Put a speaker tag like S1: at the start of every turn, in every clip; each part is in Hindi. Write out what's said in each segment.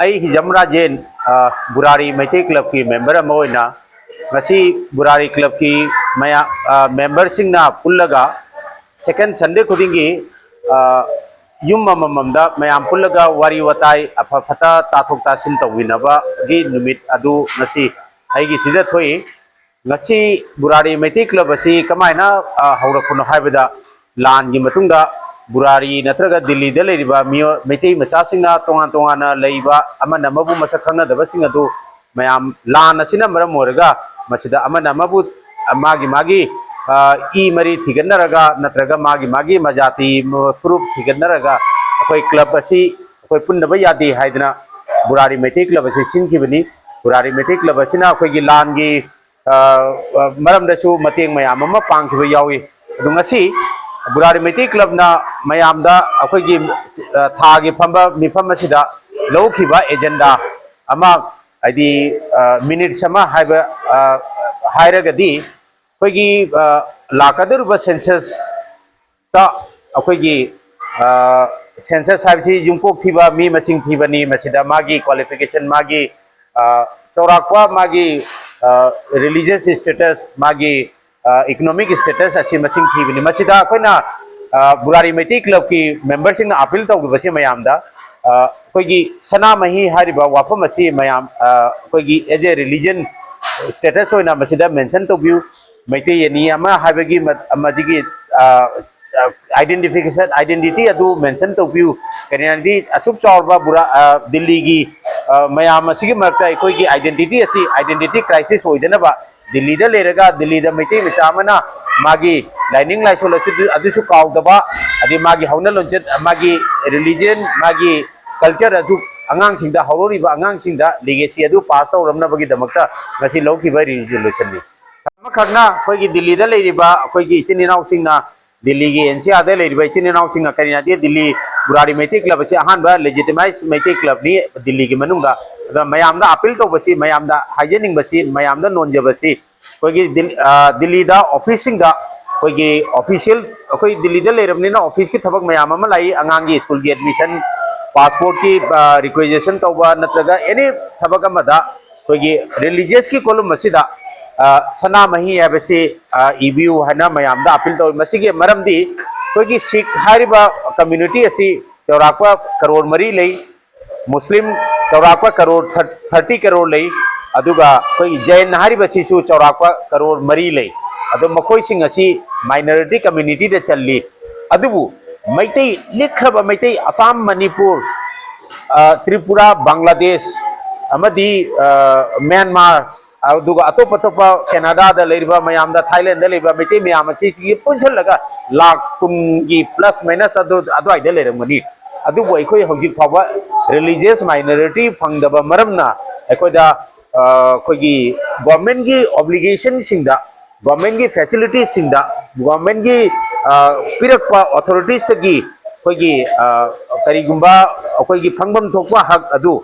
S1: हिजम राजेन बुरारी मैते क्लब की मेंबर बुरारी क्लब की मया मेंबर सिंगना पुल्लगा सेकंड संडे खुदिंगी युम मममदा मयाम पुल्लगा वारी वताई अफफता ताथोक तासिन तौविनबा गी नुमित अदु ngasi aigi sida thoi ngasi burari meiti club asi kamaina haurakuna haibada lan gi matungda burari natraga delhi da leiriba miyo meiti macha singna tongan tongana leiba amana mabu masak khangna daba sing adu mayam lan asina maram moraga machida amana mabu magi ई मरी थिगनरगा नत्रगा मागी मजाती प्रूफ थिगनरगा अखोई क्लब असी अखोई पुन्नबा यादी हाइदना बुरारी मैते क्लब असी सिनखिबनी बुरारी मैते क्लब असिना अखोई लानगी मरमदसु मतेंग मयाम अमा पांखिबा यावी अदु ngasi बुरारी मैते क्लब ना मयामदा अखोई थागी फंबा मिफम असिदा लौखिबा एजेंडा अमा आदि मिनिट समा हाइबा हाइरगदी अखोई लाकदरुब सेंसस ता अखोई सेंसस हाइबसी जुंपोक थीबा मी मसिंग थीबनी मसिदा मागी क्वालिफिकेशन मागी चौराक्वा मागी रिलीजियस स्टेटस मागी इकोनॉमिक स्टेटस अच्छी मसिंग थीबनी मसिदा अखोइना बुरारी मैते क्लब की मेंबरसिंग ना अपील तौबसी मयामदा अखोई सनामही हारिबा वाफम असि मयाम अखोई एज ए रिलीजन स्टेटस होइना मसिदा मेंशन तौबिउ मैते यानी अमा हाबगी मदिगी आइडेंटिफिकेशन आइडेंटिटी अदु मेंशन तौबिउ करियानदी असुक चौरबा बुरा दिल्ली की मयाम असिगी मरता अखोई की आइडेंटिटी क्राइसिस होइदनबा दिल्ली दा लेरगा दिल्ली दा मैते मचामना मागी लाइनिंग लाइसोल अदुसु काउदबा अदि मागी हौना लोंचत मागी रिलीजन मागी कल्चर अदु अंगांग सिंदा हौरोरिबा अंगांग सिंदा लेगेसी अदु पास तौरमनबगी दमकता ngasi लौखिबा रिजोल्यूशन नि खगना अखोई दिल्ली दा लेरिबा अखोई इचिन इनाउ सिंगना दिल्ली की एनसीआर दा लेरिबा इचिन इनाउ सिंगना करिनादि दिल्ली बुरारी मैते क्लब से अहानबा लेजिटिमाइज मैते क्लब नि दिल्ली की मनुंगा दा मयामदा अपील तौबसी मयामदा हाइजेनिंग बसी मयामदा नोनजबसी अखोई दिल्ली दा ऑफिस सिंगदा अखोई ऑफिशियल अखोई दिल्ली दा लेरबनिना ऑफिस की थबक मयाम अमा लाई अंगांगी स्कूल की एडमिशन पासपोर्ट की रिक्वेजेशन तौबा नत्रगा एनी थबक अमदा अखोई रिलीजियस की कॉलम मसिदा सनामही है इबू है मैम अपील तौर मरमदी अखोई सिख कम्युनिटी चौराक्वा करोड़ मरी लई मुस्लिम चौराक्वा करोड़ 30 करोड़ लई अखोई जैन चौराक्वा करोड़ मरी लई मखोइसिंग माइनॉरिटी कम्युनिटी दे चली अदुबु मैतै लिखरब मैतै असम मणिपुर त्रिपुरा बांग्लादेश अमदी म्यांमार अतोप अतोप कैनाडा मैम थाईलैंड मैते मैम पुनसलगा लाख कुंगी प्लस माइनस अद्वाइद लेरमनी अखोई हौजिक फाव रिलीजियस माइनॉरिटी फंगदब मरमना अखोइदा अखोई गवर्नमेंट की ऑब्लिगेशन सिंगदा गवर्नमेंट की फैसिलिटीज सिंगदा गवर्नमेंट की पिरक्पा अथॉरिटीज तगी अखोई करिगुंबा अखोई फंगबम थोकवा हक अदु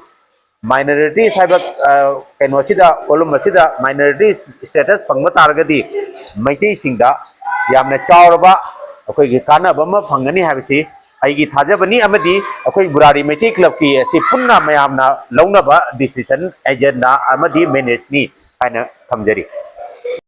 S1: माइनॉरिटी कौनसीदा कॉलम माइनॉरिटी स्टेटस फंग तारगदी मैते सिंगदा यामना चावरबा अखोई कानब अमा फंगनी हाबसी आइगी थाजबनी अमदी अखोई बुरारी मैते क्लब की असि पुन्ना मयामना लौनबा डिसीजन एजेंडा अमदी मैनेजनी हाइना थमजरी।